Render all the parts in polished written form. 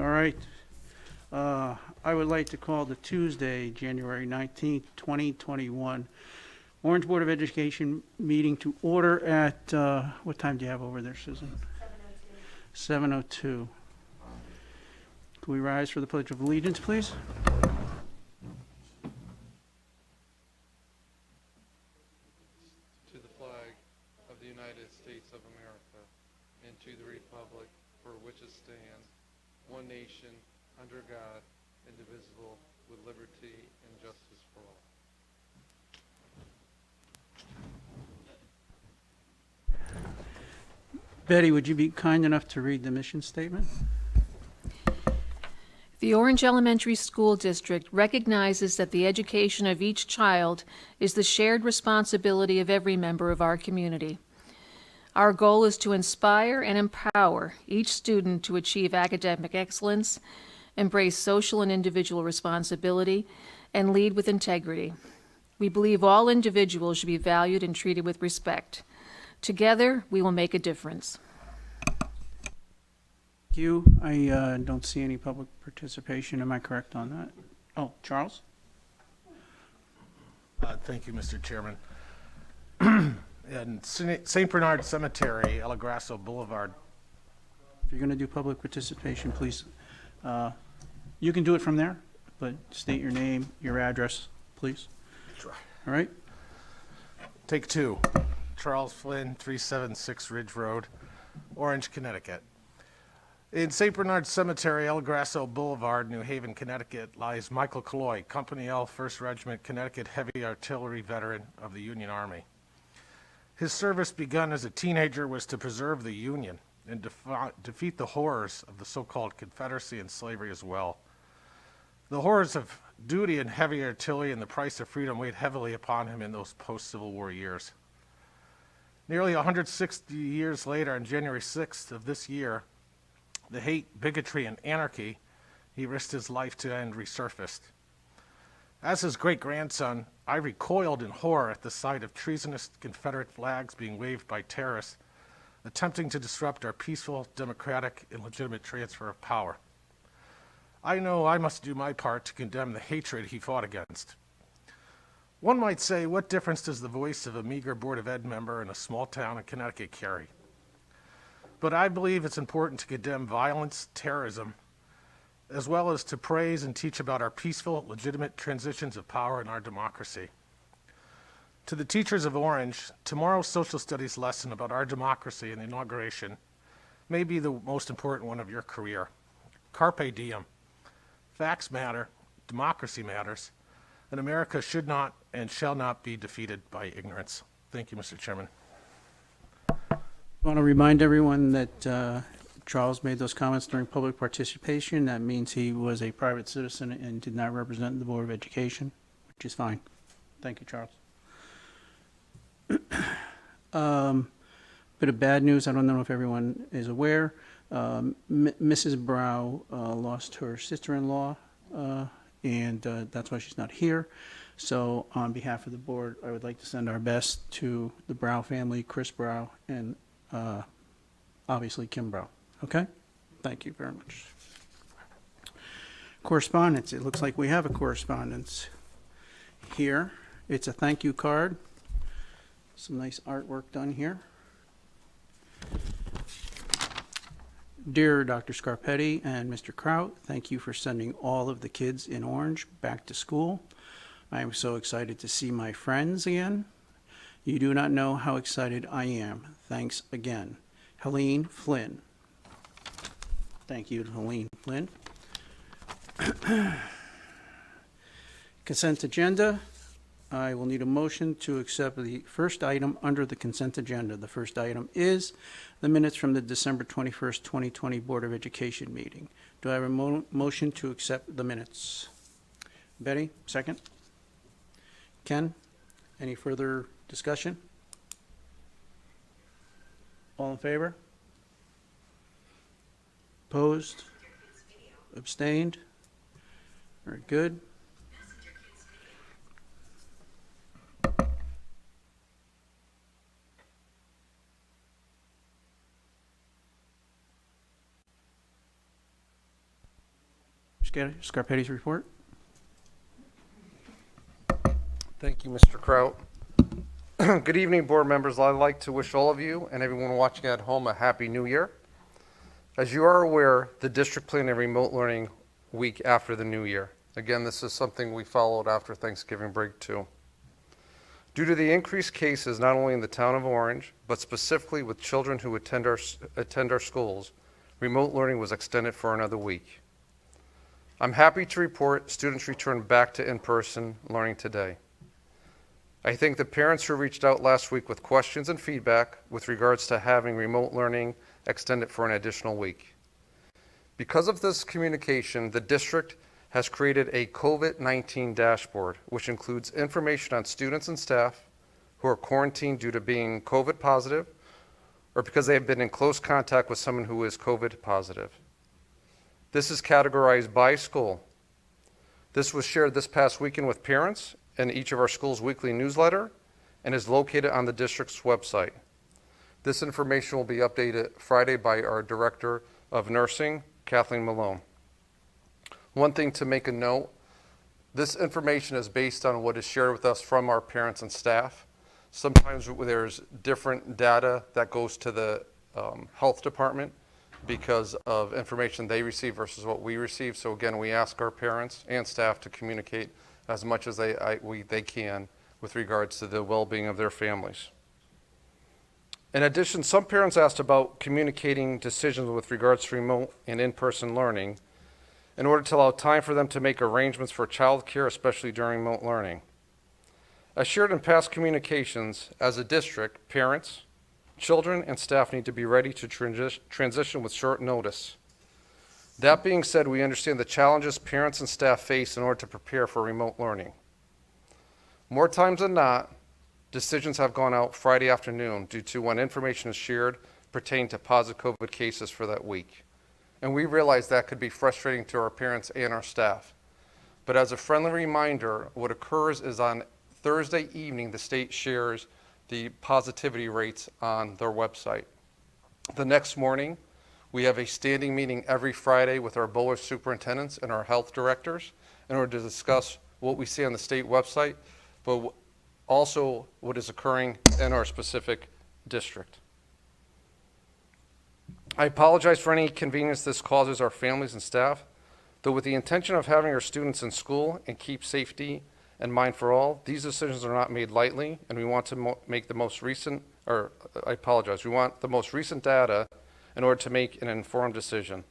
All right. I would like to call the Tuesday, January 19th, 2021, Orange Board of Education meeting to order at, what time do you have over there, Susan? 7:02. Can we rise for the Pledge of Allegiance, please? To the flag of the United States of America and to the republic for which it stands, one nation, under God, indivisible, with liberty and justice for all. Betty, would you be kind enough to read the mission statement? The Orange Elementary School District recognizes that the education of each child is the shared responsibility of every member of our community. Our goal is to inspire and empower each student to achieve academic excellence, embrace social and individual responsibility, and lead with integrity. We believe all individuals should be valued and treated with respect. Together, we will make a difference. Thank you. I don't see any public participation. Am I correct on that? Oh, Charles? Thank you, Mr. Chairman. In St. Bernard Cemetery, El Grasso Boulevard. If you're going to do public participation, please, you can do it from there, but state your name, your address, please. Sure. All right? Take two. Charles Flynn, 376 Ridge Road, Orange, Connecticut. In St. Bernard Cemetery, El Grasso Boulevard, New Haven, Connecticut, lies Michael Colloy, Company L, 1st Regiment, Connecticut Heavy Artillery veteran of the Union Army. His service, begun as a teenager, was to preserve the Union and defeat the horrors of the so-called Confederacy and slavery as well. The horrors of duty and heavy artillery and the price of freedom weighed heavily upon him in those post-Civil War years. Nearly 160 years later, on January 6th of this year, the hate, bigotry, and anarchy he risked his life to end resurfaced. As his great-grandson, I recoiled in horror at the sight of treasonous Confederate flags being waved by terrorists attempting to disrupt our peaceful, democratic, and legitimate transfer of power. I know I must do my part to condemn the hatred he fought against. One might say, what difference does the voice of a meager Board of Ed member in a small town in Connecticut carry? But I believe it's important to condemn violence, terrorism, as well as to praise and teach about our peaceful, legitimate transitions of power in our democracy. To the teachers of Orange, tomorrow's social studies lesson about our democracy and the inauguration may be the most important one of your career. Carpe diem. Facts matter, democracy matters, and America should not and shall not be defeated by ignorance. Thank you, Mr. Chairman. I want to remind everyone that Charles made those comments during public participation. That means he was a private citizen and did not represent the Board of Education, which is fine. Thank you, Charles. Bit of bad news. I don't know if everyone is aware. Mrs. Brow lost her sister-in-law, and that's why she's not here. So on behalf of the board, I would like to send our best to the Brow family, Chris Brow, and obviously Kim Brow. Okay? Thank you very much. Correspondence. It looks like we have a correspondence here. It's a thank you card. Some nice artwork done here. Dear Dr. Scarpetti and Mr. Kraut, thank you for sending all of the kids in Orange back to school. I am so excited to see my friends again. You do not know how excited I am. Thanks again. Helene Flynn. Thank you to Helene Flynn. Consent agenda. I will need a motion to accept the first item under the consent agenda. The first item is the minutes from the December 21st, 2020 Board of Education meeting. Do I have a motion to accept the minutes? Betty, second. Ken, any further discussion? All in favor? Opposed? Abstained? Very good. Scarpetti's report. Thank you, Mr. Kraut. Good evening, board members. I'd like to wish all of you and everyone watching at home a happy new year. As you are aware, the district planned a remote learning week after the new year. Again, this is something we followed after Thanksgiving break too. Due to the increased cases not only in the town of Orange, but specifically with children who attend our schools, remote learning was extended for another week. I'm happy to report students returned back to in-person learning today. I thank the parents who reached out last week with questions and feedback with regards to having remote learning extended for an additional week. Because of this communication, the district has created a COVID-19 dashboard, which includes information on students and staff who are quarantined due to being COVID positive or because they have been in close contact with someone who is COVID positive. This is categorized by school. This was shared this past weekend with parents in each of our schools' weekly newsletter and is located on the district's website. This information will be updated Friday by our Director of Nursing, Kathleen Malone. One thing to make a note, this information is based on what is shared with us from our parents and staff. Sometimes there's different data that goes to the health department because of information they receive versus what we receive. So again, we ask our parents and staff to communicate as much as they can with regards to the well-being of their families. In addition, some parents asked about communicating decisions with regards to remote and in-person learning in order to allow time for them to make arrangements for child care, especially during remote learning. As shared in past communications, as a district, parents, children, and staff need to be ready to transition with short notice. That being said, we understand the challenges parents and staff face in order to prepare for remote learning. More times than not, decisions have gone out Friday afternoon due to when information is shared pertaining to positive COVID cases for that week. And we realize that could be frustrating to our parents and our staff. But as a friendly reminder, what occurs is on Thursday evening, the state shares the positivity rates on their website. The next morning, we have a standing meeting every Friday with our board superintendents and our health directors in order to discuss what we see on the state website, but also what is occurring in our specific district. I apologize for any inconvenience this causes our families and staff, though with the intention of having our students in school and keep safety in mind for all, these decisions are not made lightly, and we want to make the most recent, we want the most recent data in order to make an informed decision.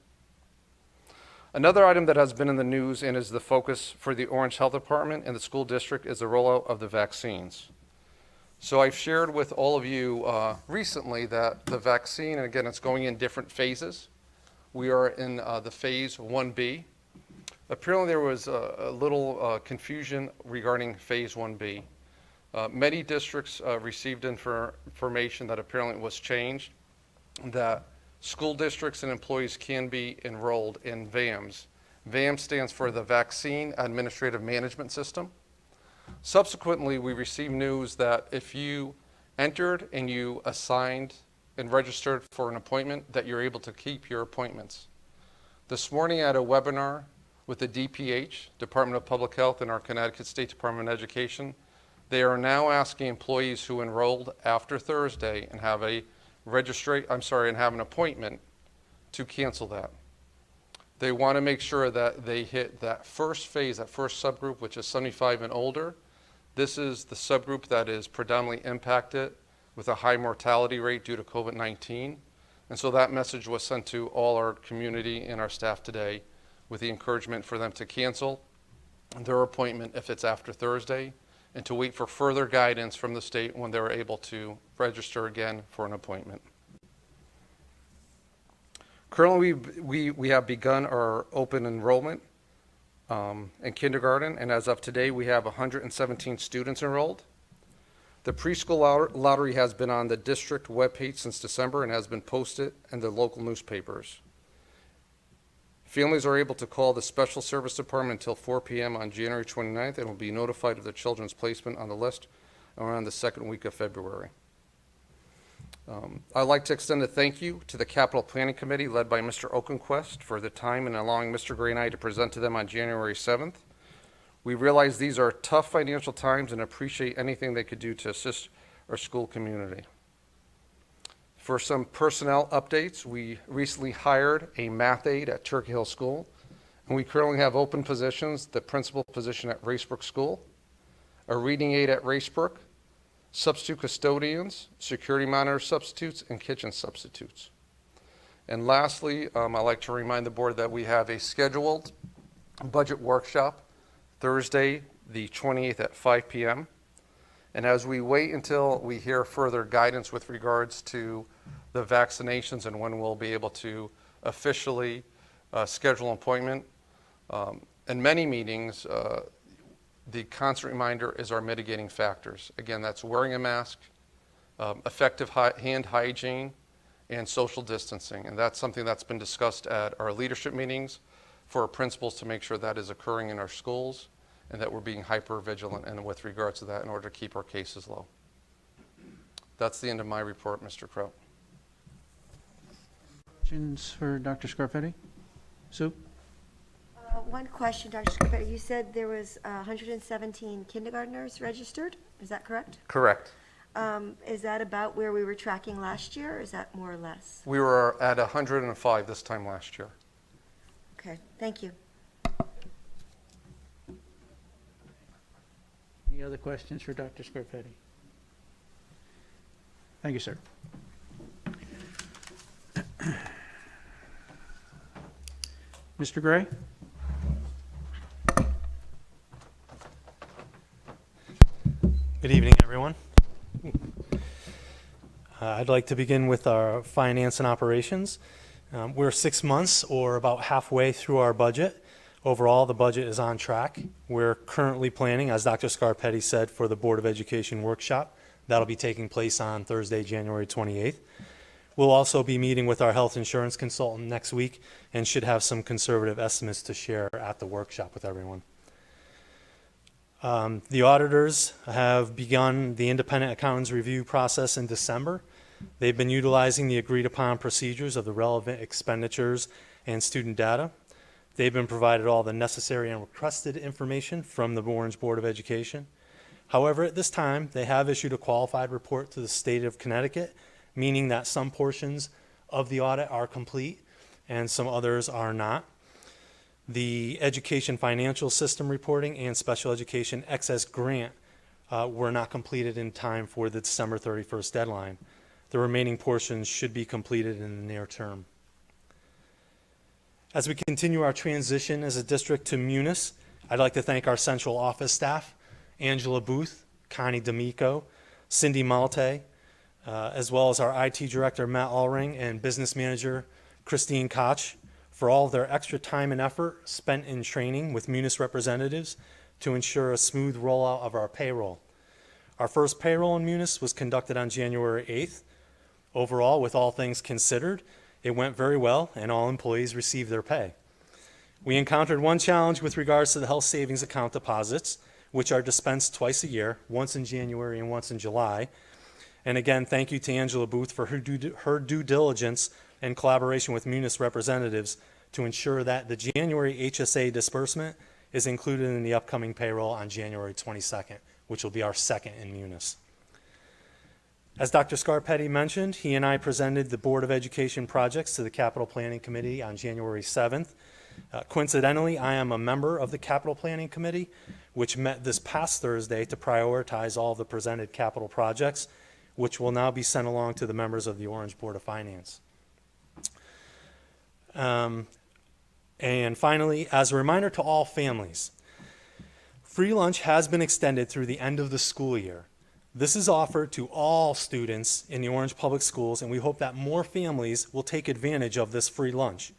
Another item that has been in the news and is the focus for the Orange Health Department and the school district is the rollout of the vaccines. So I've shared with all of you recently that the vaccine, and again, it's going in different phases. We are in the phase 1B. Apparently there was a little confusion regarding phase 1B. Many districts received information that apparently was changed, that school districts and employees can be enrolled in VAMS. VAMS stands for the Vaccine Administrative Management System. Subsequently, we received news that if you entered and you assigned and registered for an appointment, that you're able to keep your appointments. This morning at a webinar with the DPH, Department of Public Health, and our Connecticut State Department of Education, they are now asking employees who enrolled after Thursday and have an appointment to cancel that. They want to make sure that they hit that first phase, that first subgroup, which is 75 and older. This is the subgroup that is predominantly impacted with a high mortality rate due to COVID-19. And so that message was sent to all our community and our staff today with the encouragement for them to cancel their appointment if it's after Thursday and to wait for further guidance from the state when they're able to register again for an appointment. Currently, we have begun our open enrollment in kindergarten, and as of today, we have 117 students enrolled. The preschool lottery has been on the district webpage since December and has been posted in the local newspapers. Families are able to call the Special Service Department until 4 p.m. on January 29th and will be notified of their children's placement on the list around the second week of February. I'd like to extend a thank you to the Capital Planning Committee led by Mr. Oakenquist for the time and allowing Mr. Gray and I to present to them on January 7th. We realize these are tough financial times and appreciate anything they could do to assist our school community. For some personnel updates, we recently hired a math aide at Turkey Hill School, and we currently have open positions: the principal position at Racebrook School, a reading aide at Racebrook, substitute custodians, security monitor substitutes, and kitchen substitutes. And lastly, I'd like to remind the board that we have a scheduled budget workshop Thursday, the 28th at 5 p.m. And as we wait until we hear further guidance with regards to the vaccinations and when we'll be able to officially schedule an appointment, in many meetings, the constant reminder is our mitigating factors. Again, that's wearing a mask, effective hand hygiene, and social distancing. And that's something that's been discussed at our leadership meetings for our principals to make sure that is occurring in our schools and that we're being hyper vigilant and with regards to that in order to keep our cases low. That's the end of my report, Mr. Kraut. Questions for Dr. Scarpetti? Sue? One question, Dr. Scarpetti. You said there was 117 kindergartners registered. Is that correct? Correct. Is that about where we were tracking last year, or is that more or less? We were at 105 this time last year. Okay, thank you. Any other questions for Dr. Scarpetti? Thank you, sir. Mr. Gray? Good evening, everyone. I'd like to begin with our finance and operations. We're 6 months or about halfway through our budget. Overall, the budget is on track. We're currently planning, as Dr. Scarpetti said, for the Board of Education workshop. That'll be taking place on Thursday, January 28th. We'll also be meeting with our health insurance consultant next week and should have some conservative estimates to share at the workshop with everyone. The auditors have begun the independent accountants review process in December. They've been utilizing the agreed upon procedures of the relevant expenditures and student data. They've been provided all the necessary and requested information from the Orange Board of Education. However, at this time, they have issued a qualified report to the state of Connecticut, meaning that some portions of the audit are complete and some others are not. The education financial system reporting and special education excess grant were not completed in time for the December 31st deadline. The remaining portions should be completed in the near term. As we continue our transition as a district to Munis, I'd like to thank our central office staff, Angela Booth, Connie D'Amico, Cindy Malte, as well as our IT director, Matt Allring, and business manager, Christine Koch, for all of their extra time and effort spent in training with Munis representatives to ensure a smooth rollout of our payroll. Our first payroll in Munis was conducted on January 8th. Overall, with all things considered, it went very well and all employees received their pay. We encountered one challenge with regards to the health savings account deposits, which are dispensed twice a year, once in January and once in July. And again, thank you to Angela Booth for her due diligence and collaboration with Munis representatives to ensure that the January HSA disbursement is included in the upcoming payroll on January 22nd, which will be our second in Munis. As Dr. Scarpetti mentioned, he and I presented the Board of Education projects to the Capital Planning Committee on January 7th. Coincidentally, I am a member of the Capital Planning Committee, which met this past Thursday to prioritize all the presented capital projects, which will now be sent along to the members of the Orange Board of Finance. And finally, as a reminder to all families, free lunch has been extended through the end of the school year. This is offered to all students in the Orange Public Schools, and we hope that more families will take advantage of this free lunch.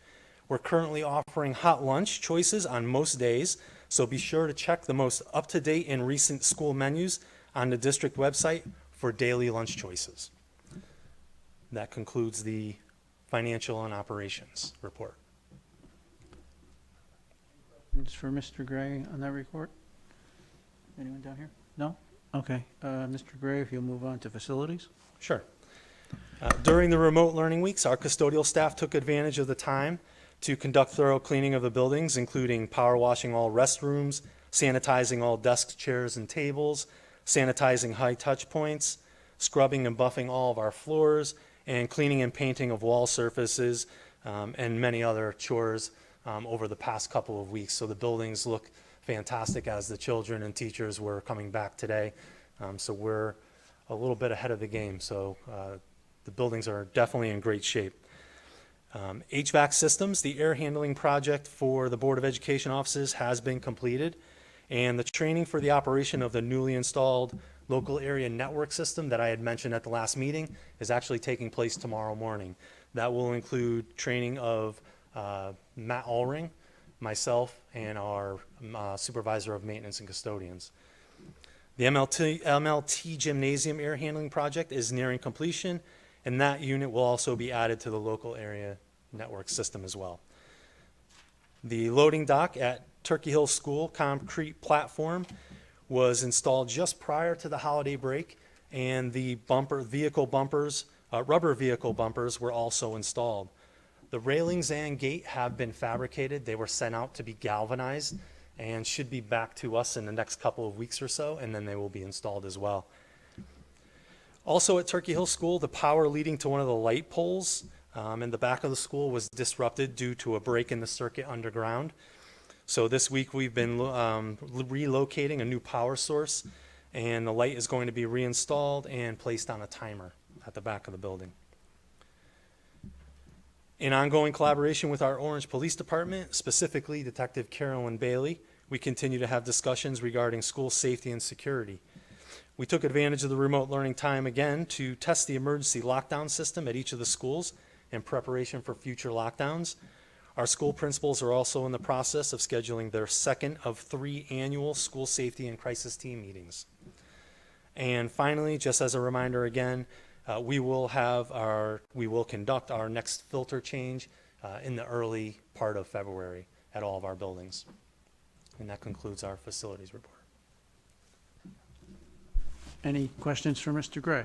We're currently offering hot lunch choices on most days, so be sure to check the most up-to-date and recent school menus on the district website for daily lunch choices. That concludes the financial and operations report. Questions for Mr. Gray on that report? Anyone down here? No? Okay. Mr. Gray, if you'll move on to facilities. Sure. During the remote learning weeks, our custodial staff took advantage of the time to conduct thorough cleaning of the buildings, including power washing all restrooms, sanitizing all desks, chairs, and tables, sanitizing high touch points, scrubbing and buffing all of our floors, and cleaning and painting of wall surfaces, and many other chores over the past couple of weeks. So the buildings look fantastic as the children and teachers were coming back today. So we're a little bit ahead of the game. So the buildings are definitely in great shape. HVAC systems, the air handling project for the Board of Education offices has been completed, and the training for the operation of the newly installed local area network system that I had mentioned at the last meeting is actually taking place tomorrow morning. That will include training of Matt Allring, myself, and our supervisor of maintenance and custodians. The MLT Gymnasium air handling project is nearing completion, and that unit will also be added to the local area network system as well. The loading dock at Turkey Hill School concrete platform was installed just prior to the holiday break, and the rubber vehicle bumpers were also installed. The railings and gate have been fabricated. They were sent out to be galvanized and should be back to us in the next couple of weeks or so, and then they will be installed as well. Also at Turkey Hill School, the power leading to one of the light poles in the back of the school was disrupted due to a break in the circuit underground. So this week we've been relocating a new power source, and the light is going to be reinstalled and placed on a timer at the back of the building. In ongoing collaboration with our Orange Police Department, specifically Detective Carolyn Bailey, we continue to have discussions regarding school safety and security. We took advantage of the remote learning time again to test the emergency lockdown system at each of the schools in preparation for future lockdowns. Our school principals are also in the process of scheduling their second of 3 annual school safety and crisis team meetings. And finally, just as a reminder again, we will conduct our next filter change in the early part of February at all of our buildings. And that concludes our facilities report. Any questions for Mr. Gray?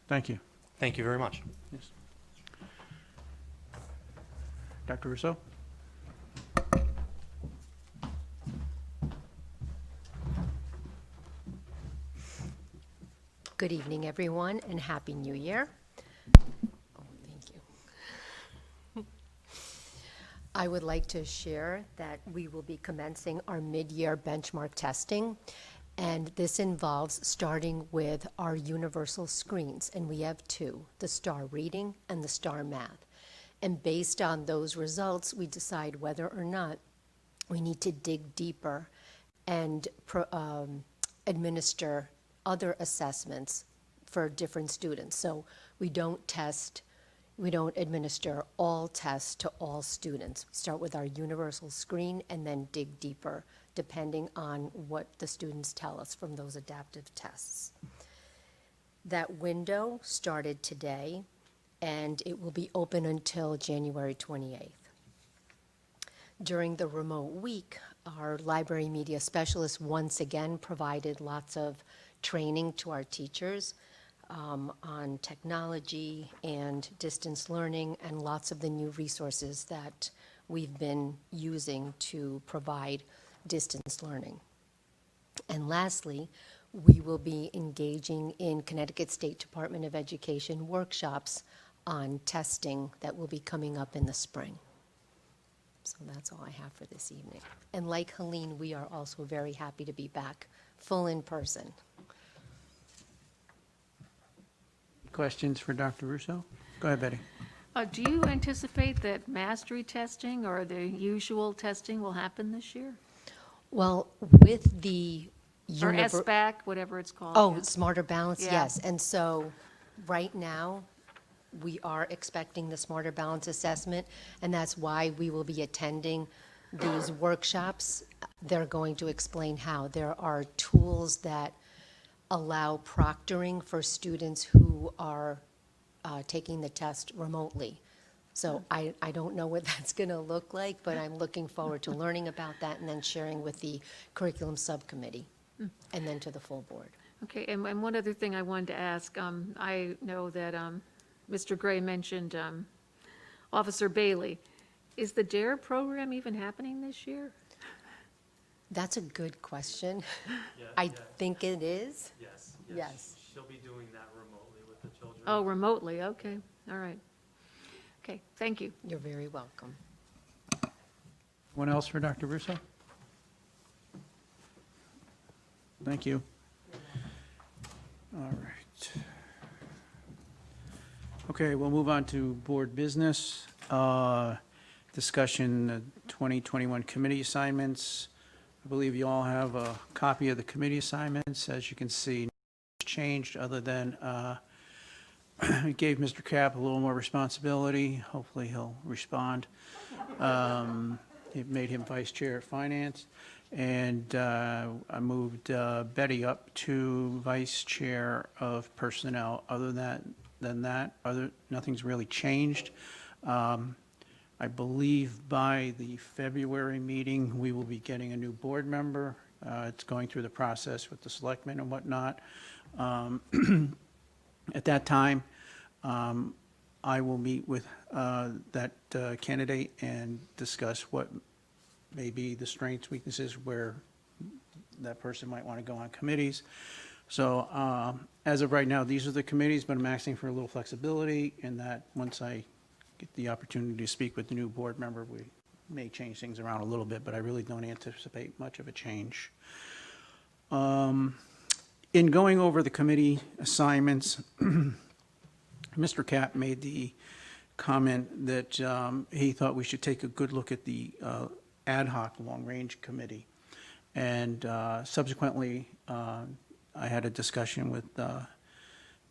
Thank you. Thank you very much. Yes. Dr. Rousseau? Good evening, everyone, and Happy New Year. Oh, thank you. I would like to share that we will be commencing our mid-year benchmark testing, and this involves starting with our universal screens, and we have 2, the STAR Reading and the STAR Math. And based on those results, we decide whether or not we need to dig deeper and administer other assessments for different students. So we don't administer all tests to all students. We start with our universal screen and then dig deeper, depending on what the students tell us from those adaptive tests. That window started today, and it will be open until January 28th. During the remote week, our library media specialists once again provided lots of training to our teachers on technology and distance learning and lots of the new resources that we've been using to provide distance learning. And lastly, we will be engaging in Connecticut State Department of Education workshops on testing that will be coming up in the spring. So that's all I have for this evening. And like Helene, we are also very happy to be back full in person. Questions for Dr. Russo? Go ahead, Betty. Do you anticipate that mastery testing or the usual testing will happen this year? Well, with the Or SBAC, whatever it's called? Oh, yeah. Smarter Balance, Yeah. yes. And so, right now, we are expecting the Smarter Balance assessment, and that's why we will be attending these workshops. They're going to explain how. There are tools that allow proctoring for students who are taking the test remotely. So I don't know what that's going to look like, but I'm looking forward to learning about that and then sharing with the curriculum subcommittee and then to the full board. Okay, and one other thing I wanted to ask, I know that Mr. Gray mentioned Officer Bailey. Is the DARE program even happening this year? That's a good question. I think it is. Yes. Yes. She'll be doing that remotely with the children. Oh, remotely, okay, all right. Okay, thank you. You're very welcome. Anyone else for Dr. Russo? Thank you. All right. Okay, we'll move on to board business. Discussion 2021 committee assignments. I believe you all have a copy of the committee assignments. As you can see, nothing's changed other than it gave Mr. Cap a little more responsibility. Hopefully he'll respond. It made him vice chair of finance. And I moved Betty up to vice chair of personnel. Other than that, nothing's really changed. I believe by the February meeting, we will be getting a new board member. It's going through the process with the selectmen and whatnot. At that time, I will meet with that candidate and discuss what may be the strengths, weaknesses, where that person might want to go on committees. So as of right now, these are the committees, but I'm asking for a little flexibility in that once I get the opportunity to speak with the new board member, we may change things around a little bit, but I really don't anticipate much of a change. In going over the committee assignments, Mr. Cap made the comment that he thought we should take a good look at the ad hoc long-range committee. And subsequently, I had a discussion with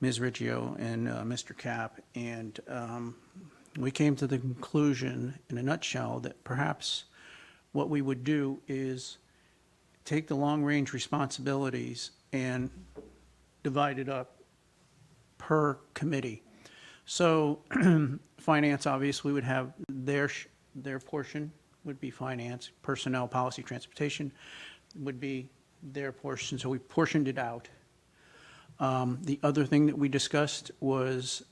Ms. Riggio and Mr. Cap, and we came to the conclusion, in a nutshell, that perhaps what we would do is take the long-range responsibilities and divide it up per committee. So finance, obviously, would have their portion would be finance, personnel, policy, transportation would be their portion. So we portioned it out. The other thing that we discussed was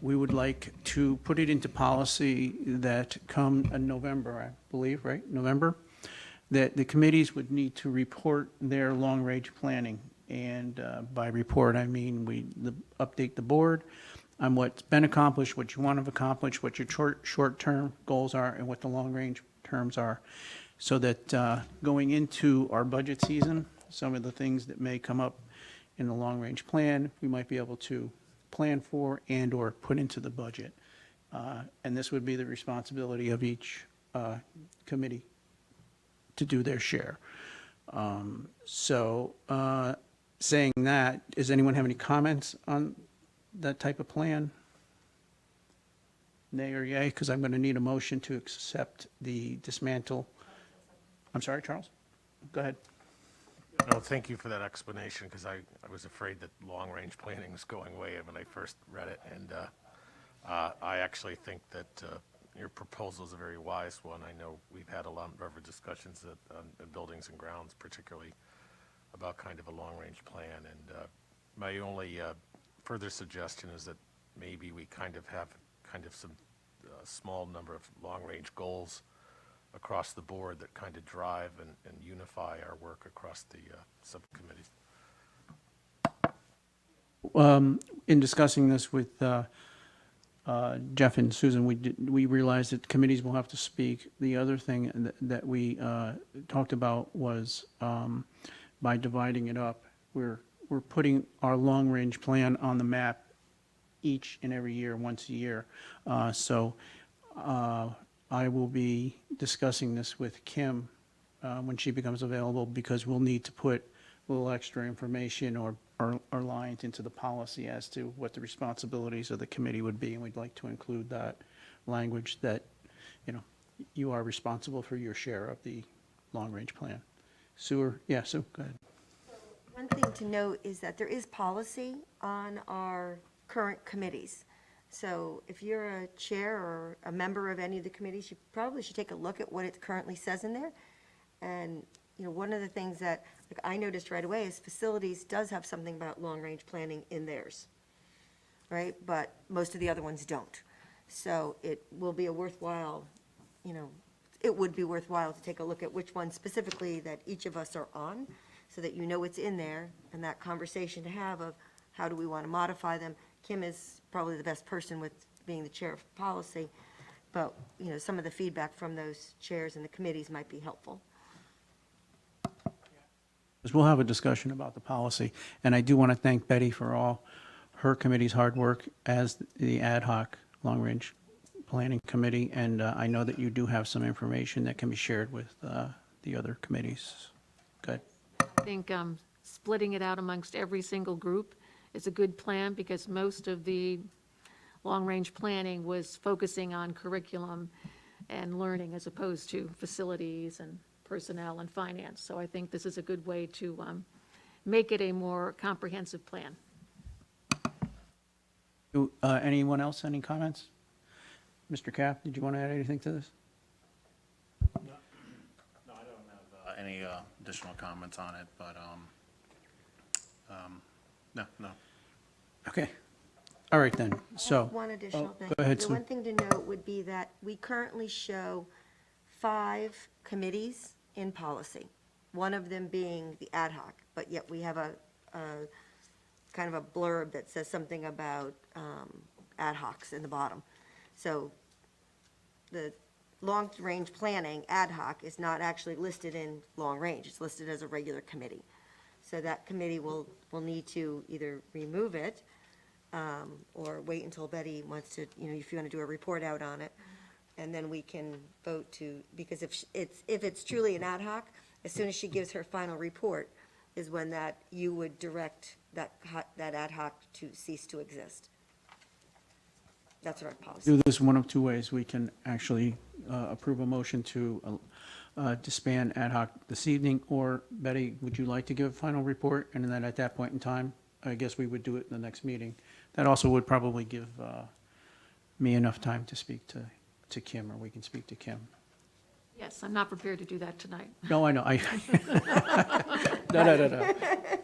we would like to put it into policy that come in November, I believe, right? November, that the committees would need to report their long-range planning. And by report, I mean update the board on what's been accomplished, what you want to accomplish, what your short-term goals are, and what the long-range terms are. So that going into our budget season, some of the things that may come up in the long-range plan, we might be able to plan for and or put into the budget. And this would be the responsibility of each committee to do their share. Saying that, does anyone have any comments on that type of plan? Nay or yay? Because I'm going to need a motion to accept the dismantle. I'm sorry, Charles? Go ahead. No, thank you for that explanation, because I was afraid that long-range planning was going away when I first read it. And I actually think that your proposal is a very wise one. I know we've had a lot of discussions in buildings and grounds, particularly about kind of a long-range plan. And my only further suggestion is that maybe we kind of have some small number of long-range goals across the board that kind of drive and unify our work across the subcommittees. In discussing this with Jeff and Susan, we realized that committees will have to speak. The other thing that we talked about was by dividing it up, we're putting our long-range plan on the map each and every year, once a year. I will be discussing this with Kim when she becomes available, because we'll need to put a little extra information or lines into the policy as to what the responsibilities of the committee would be, and we'd like to include that language that, you are responsible for your share of the long-range plan. Sue, go ahead. One thing to note is that there is policy on our current committees. So if you're a chair or a member of any of the committees, you probably should take a look at what it currently says in there. And one of the things that, like, I noticed right away is facilities does have something about long-range planning in theirs, right? But most of the other ones don't. So it will be a worthwhile, it would be worthwhile to take a look at which one specifically that each of us are on, so that you know it's in there, and that conversation to have of how do we want to modify them. Kim is probably the best person with being the chair of policy, but, some of the feedback from those chairs and the committees might be helpful. Because we'll have a discussion about the policy. And I do want to thank Betty for all her committee's hard work as the ad hoc long-range planning committee. And I know that you do have some information that can be shared with the other committees. Good. I think splitting it out amongst every single group is a good plan, because most of the long-range planning was focusing on curriculum and learning as opposed to facilities and personnel and finance. So I think this is a good way to make it a more comprehensive plan. Anyone else, any comments? Mr. Cap, did you want to add anything to this? No, I don't have any additional comments on it, but, no. Okay. All right, then. So, One additional thing. go ahead, The Sue. one thing to note would be that we currently show 5 committees in policy, one of them being the ad hoc, but yet we have a kind of a blurb that says something about ad hocs in the bottom. So the long-range planning ad hoc is not actually listed in long-range, it's listed as a regular committee. So that committee will need to either remove it, or wait until Betty wants to, if you want to do a report out on it, and then we can vote to, because if it's truly an ad hoc, as soon as she gives her final report is when that you would direct that ad hoc to cease to exist. That's our policy. do this one of two ways. We can actually approve a motion to disband ad hoc this evening, or Betty, would you like to give a final report? And then at that point in time, I guess we would do it in the next meeting. That also would probably give me enough time to speak to Kim, or we can speak to Kim. Yes, I'm not prepared to do that tonight. No, I know. No.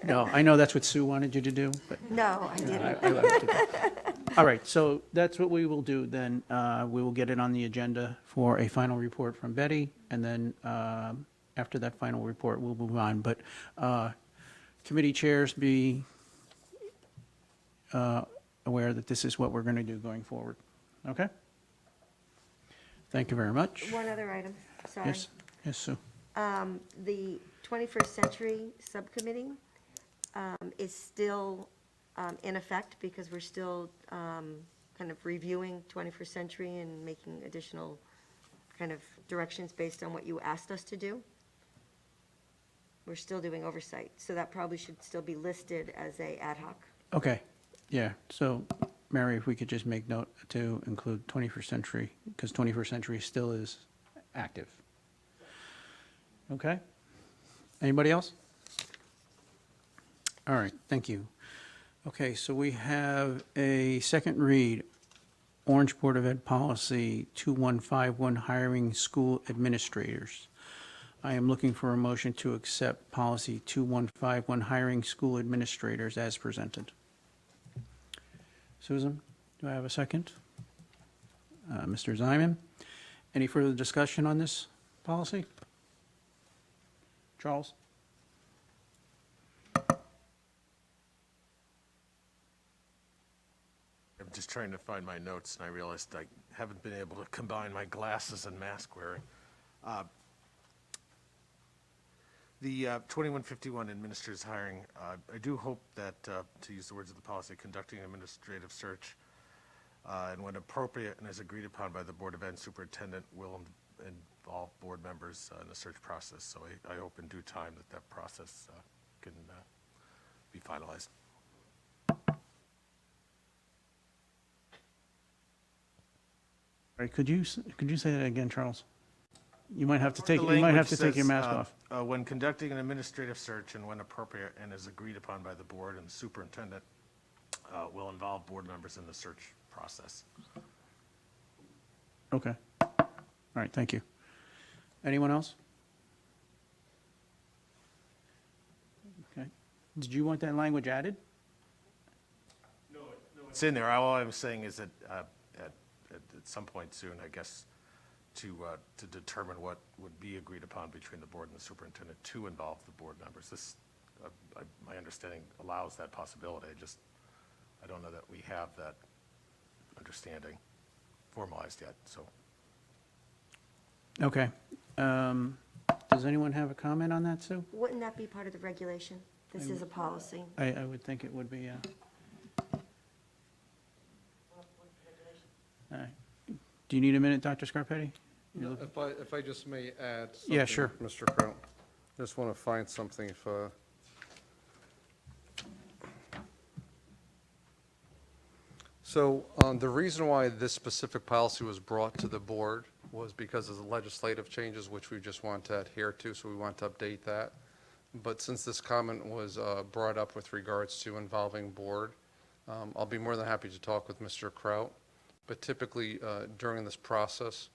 No, I know that's what Sue wanted you to do, but No, I didn't. I left it. All right, so that's what we will do then. We will get it on the agenda for a final report from Betty, and then after that final report, we'll move on. But committee chairs, be aware that this is what we're going to do going forward. Okay? Thank you very much. One other item, sorry. Yes, Sue. The 21st Century Subcommittee is still in effect, because we're still kind of reviewing 21st Century and making additional kind of directions based on what you asked us to do. We're still doing oversight, so that probably should still be listed as a ad hoc. Okay, yeah, so Mary, if we could just make note to include 21st Century, because 21st Century still is active. Okay? Anybody else? All right, thank you. Okay, so we have a second read, Orange Board of Ed Policy 2151, hiring school administrators. I am looking for a motion to accept Policy 2151, hiring school administrators as presented. Susan, do I have a second? Mr. Ziman, any further discussion on this policy? Charles? I'm just trying to find my notes, and I realized I haven't been able to combine my glasses and mask wearing. The 2151 administrators hiring, I do hope that, to use the words of the policy, conducting an administrative search, and when appropriate and as agreed upon by the Board of Ed superintendent, will involve board members in the search process. So I hope in due time that process can be finalized. All right, could you say that again, Charles? You might have to The take your language mask says, off. When conducting an administrative search and when appropriate and as agreed upon by the board and the superintendent, will involve board members in the search process. Okay. All right, thank you. Anyone else? Did you want that language added? It's in there. All I'm saying is that at some point soon, I guess, to determine what would be agreed upon between the board and the superintendent to involve the board members. This, my understanding allows that possibility. I don't know that we have that understanding formalized yet, so. Okay. Does anyone have a comment on that, Sue? Wouldn't that be part of the regulation? This is a policy. I would think it would be, yeah. All right. Do you need a minute, Dr. Scarpetti? If I just may add Yeah, something, sure. Mr. Kraut. Just want to find something if, So, the reason why this specific policy was brought to the board was because of the legislative changes, which we just want to adhere to, so we want to update that. But since this comment was brought up with regards to involving board, I'll be more than happy to talk with Mr. Kraut. But typically, during this process,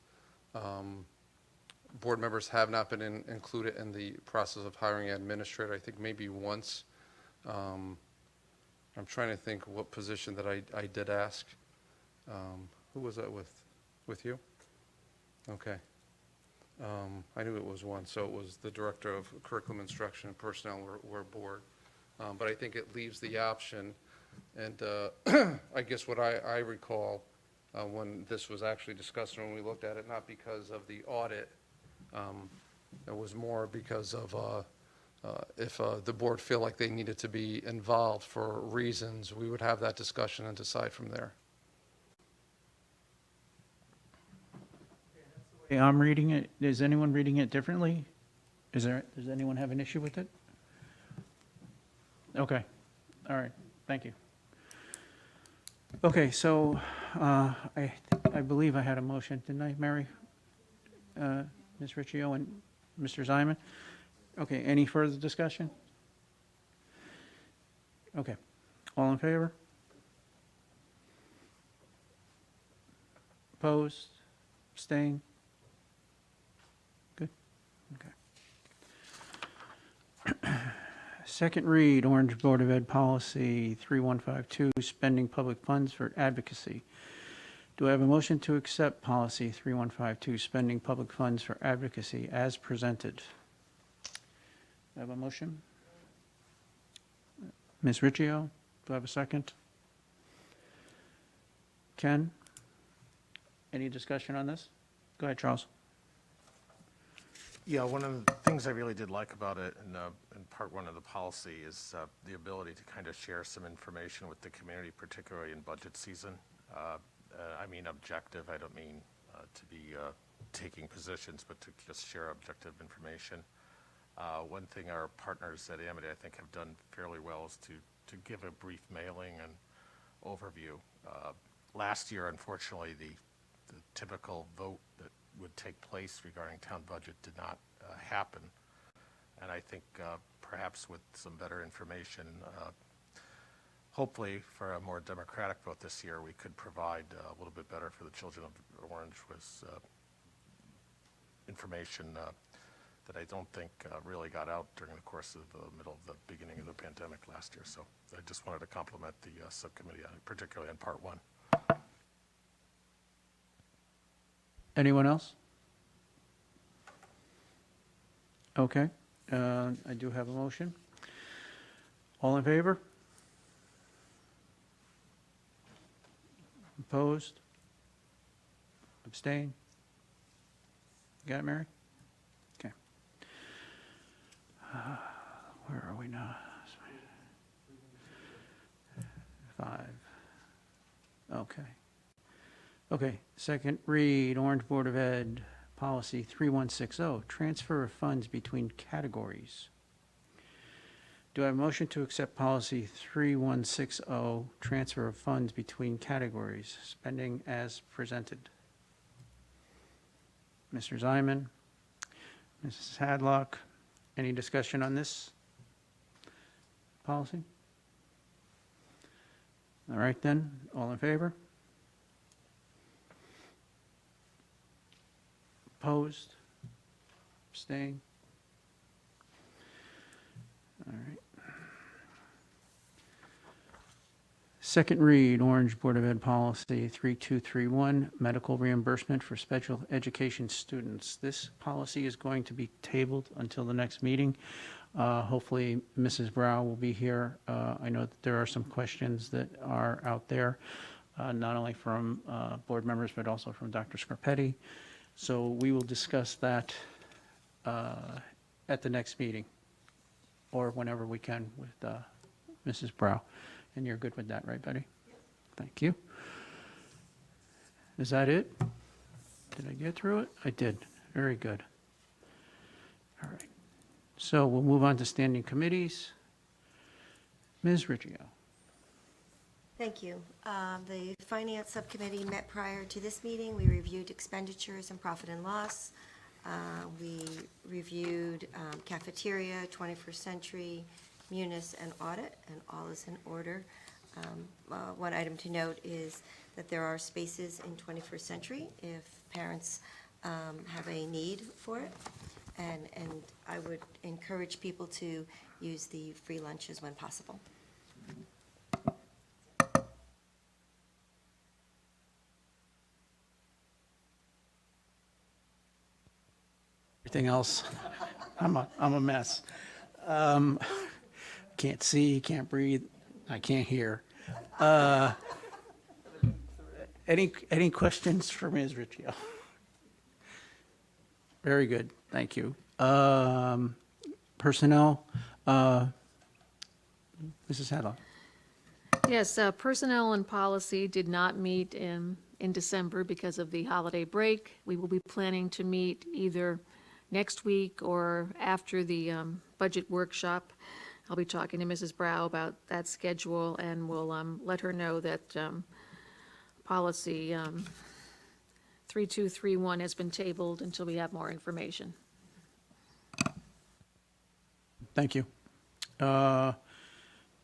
board members have not been included in the process of hiring an administrator. I think maybe once. I'm trying to think what position that I did ask. Who was that with? With you? Okay. I knew it was one, so it was the Director of Curriculum Instruction and Personnel were board. But I think it leaves the option, and I guess what I recall when this was actually discussed and when we looked at it, not because of the audit, it was more because of if the board feel like they needed to be involved for reasons, we would have that discussion and decide from there. Okay, I'm reading it. Is anyone reading it differently? Does anyone have an issue with it? Okay, all right, thank you. Okay, so I believe I had a motion, didn't I, Mary? Ms. Riccio and Mr. Ziman? Okay, any further discussion? Okay, all in favor? Opposed? Abstained? Good, okay. Second read, Orange Board of Ed Policy 3152, spending public funds for advocacy. Do I have a motion to accept Policy 3152, spending public funds for advocacy as presented? Do I have a motion? Ms. Riccio, do I have a second? Ken? Any discussion on this? Go ahead, Charles. Yeah, one of the things I really did like about it in part one of the policy is the ability to kind of share some information with the community, particularly in budget season. I mean objective, I don't mean to be taking positions, but to just share objective information. One thing our partners at Amity, I think, have done fairly well is to give a brief mailing and overview. Last year, unfortunately, the typical vote that would take place regarding town budget did not happen. And I think perhaps with some better information, hopefully for a more democratic vote this year, we could provide a little bit better for the children of Orange with information that I don't think really got out during the course of the beginning of the pandemic last year. So I just wanted to compliment the subcommittee, particularly on part one. Anyone else? Okay, I do have a motion. All in favor? Opposed? Abstain? Got it, Mary? Okay. Where are we now? 5. Okay. Okay, second read, Orange Board of Ed, Policy 3160, transfer of funds between categories. Do I have a motion to accept Policy 3160, transfer of funds between categories, spending as presented? Mr. Ziman, Mrs. Hadlock, any discussion on this policy? All right then, all in favor? Opposed? Abstained? All right. Second read, Orange Board of Ed Policy 3231, medical reimbursement for special education students. This policy is going to be tabled until the next meeting. Hopefully, Mrs. Brow will be here. I know that there are some questions that are out there, not only from board members, but also from Dr. Scarpetti. So we will discuss that at the next meeting, or whenever we can with Mrs. Brow. And you're good with that, right, Betty? Thank you. Is that it? Did I get through it? I did. Very good. All right. So we'll move on to standing committees. Ms. Riggio. Thank you. The Finance Subcommittee met prior to this meeting. We reviewed expenditures and profit and loss. We reviewed cafeteria, 21st Century, Munis, and audit, and all is in order. One item to note is that there are spaces in 21st Century if parents have a need for it. And I would encourage people to use the free lunches when possible. Everything else, I'm a mess. Can't see, can't breathe, I can't hear. Any questions for Ms. Riggio? Very good, thank you. Personnel, Mrs. Hadlow. Yes, Personnel and Policy did not meet in December because of the holiday break. We will be planning to meet either next week or after the budget workshop. I'll be talking to Mrs. Brow about that schedule, and we'll let her know that Policy 3231 has been tabled until we have more information. Thank you.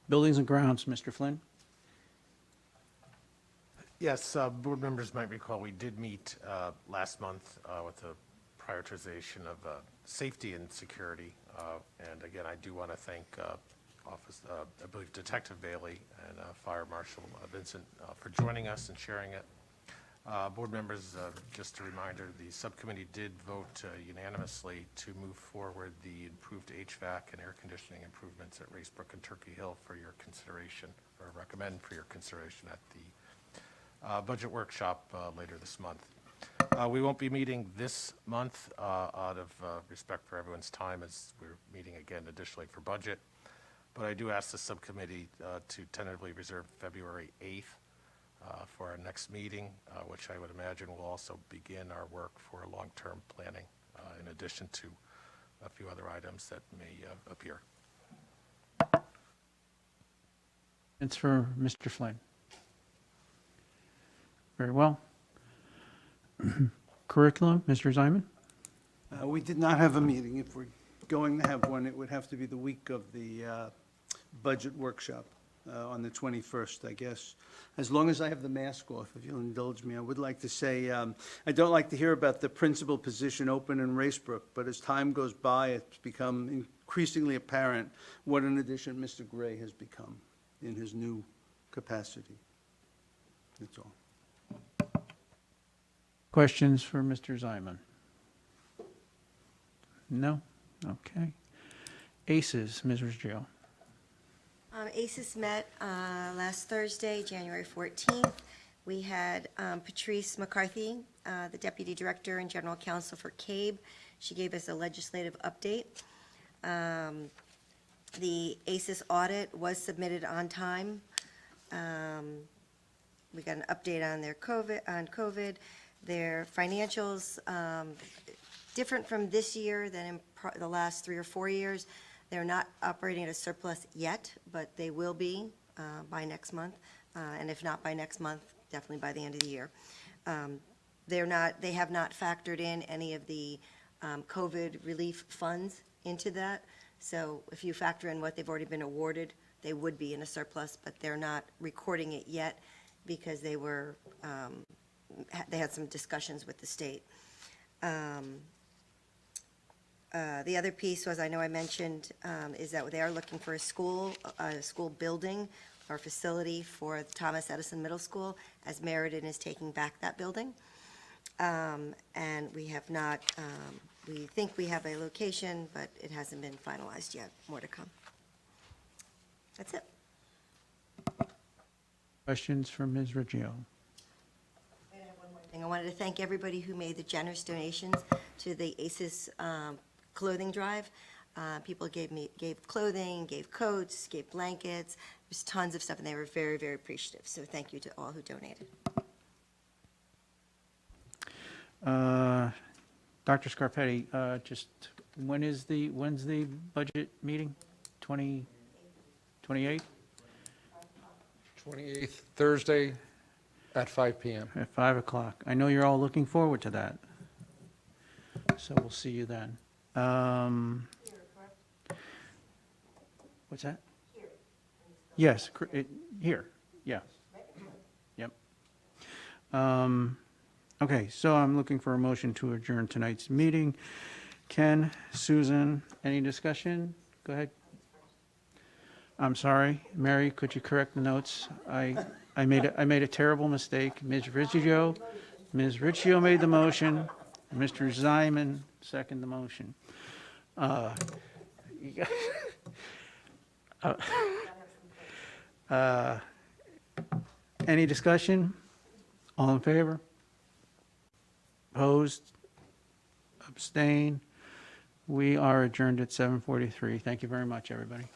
Buildings and Grounds, Mr. Flynn. Yes, board members might recall we did meet last month with the prioritization of safety and security. And again, I do want to thank I believe Detective Bailey and Fire Marshal Vincent for joining us and sharing it. Board members, just a reminder, the subcommittee did vote unanimously to move forward the improved HVAC and air conditioning improvements at Racebrook and Turkey Hill for your consideration, or recommend for your consideration at the budget workshop later this month. We won't be meeting this month out of respect for everyone's time, as we're meeting again additionally for budget. But I do ask the subcommittee to tentatively reserve February 8th for our next meeting, which I would imagine will also begin our work for long-term planning, in addition to a few other items that may appear. It's for Mr. Flynn. Very well. Curriculum, Mr. Ziman? We did not have a meeting. If we're going to have one, it would have to be the week of the budget workshop on the 21st, I guess. As long as I have the mask off, if you'll indulge me, I would like to say, I don't like to hear about the principal position open in Racebrook, but as time goes by, it's become increasingly apparent what an addition Mr. Gray has become in his new capacity. That's all. Questions for Mr. Ziman? No? Okay. ACES, Ms. Riggio. ACES met last Thursday, January 14th. We had Patrice McCarthy, the Deputy Director and General Counsel for CABE. She gave us a legislative update. The ACES audit was submitted on time. We got an update on their COVID. Their financials, different from this year than in the last 3 or 4 years. They're not operating at a surplus yet, but they will be by next month. And if not by next month, definitely by the end of the year. They have not factored in any of the COVID relief funds into that. So if you factor in what they've already been awarded, they would be in a surplus, but they're not recording it yet because they were, they had some discussions with the state. The other piece was, I know I mentioned, is that they are looking for a school building our facility for Thomas Edison Middle School, as Meriden is taking back that building. And we have not, we think we have a location, but it hasn't been finalized yet. More to come. That's it. Questions for Ms. Riggio? I wanted to thank everybody who made the generous donations to the ACES clothing drive. People gave clothing, gave coats, gave blankets. There's tons of stuff, and they were very, very appreciative. So thank you to all who donated. Dr. Scarpetti, just, when's the budget meeting? 28th? 28th, Thursday at 5 p.m. At 5 o'clock. I know you're all looking forward to that. So we'll see you then. What's that? Yes, here, yeah. Yep. Okay, so I'm looking for a motion to adjourn tonight's meeting. Ken, Susan, any discussion? Go ahead. I'm sorry, Mary, could you correct the notes? I made a terrible mistake. Ms. Riggio made the motion. Mr. Ziman seconded the motion. Any discussion? All in favor? Opposed? Abstain? We are adjourned at 7:43. Thank you very much, everybody.